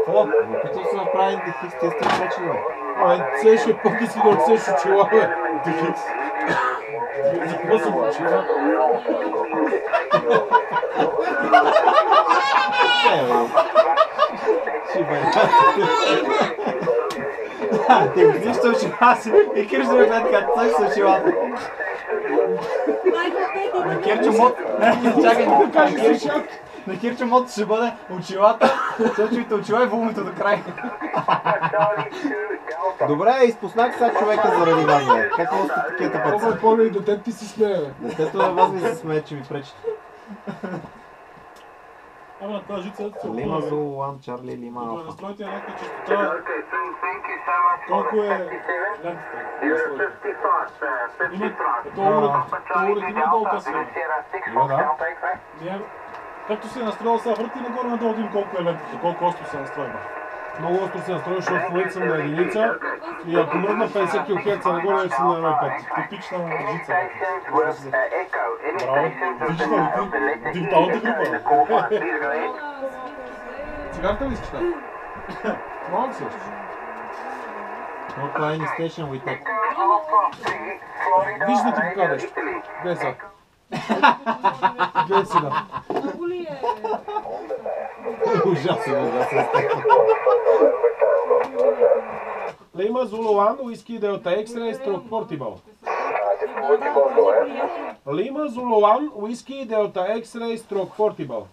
Какво? Опитал се да прави дехикс, те сте пречили, бе. Це ще поки си да отсеш очила, бе. Дехикс. За какво съм очила? Ти виж с очила си и Кирчо ме гледа като той с очилата. На Кирчо мод... Чакай, на Кирчо мод ще бъде очилата, сочовите очила и вулмито до край. Добре, изпуснах сега човека заради вас, бе. Как може сте такива пъти? Колко помня и детето ти си смее, бе. Детето на вас ми се смее, че ми пречите. Ама тази жица се Лима Зулу, Лан, Чарли, Лима Алфа. настройте някаква честота. Колко е лентата? Има уред има долу късване. Има, да. Както си е настроил сега, върти нагоре надолу да видим колко е лентата, колко остро се настройва. Много остро се настроиш, защото в момента съм на единица и ако мръдна 50 килохерца нагоре, вече съм на 5. Типична жица. Браво, дигиталната група. Цигарата ли искаш, да? Малко си. What line station we take? Виж да ти покажа нещо. Гледай сега. Гледай сега. Ужасно. Lima Zulu 1, Whiskey Delta X-Ray Stroke Portable. Lima Zulu 1, Whiskey Delta X-Ray Stroke Portable.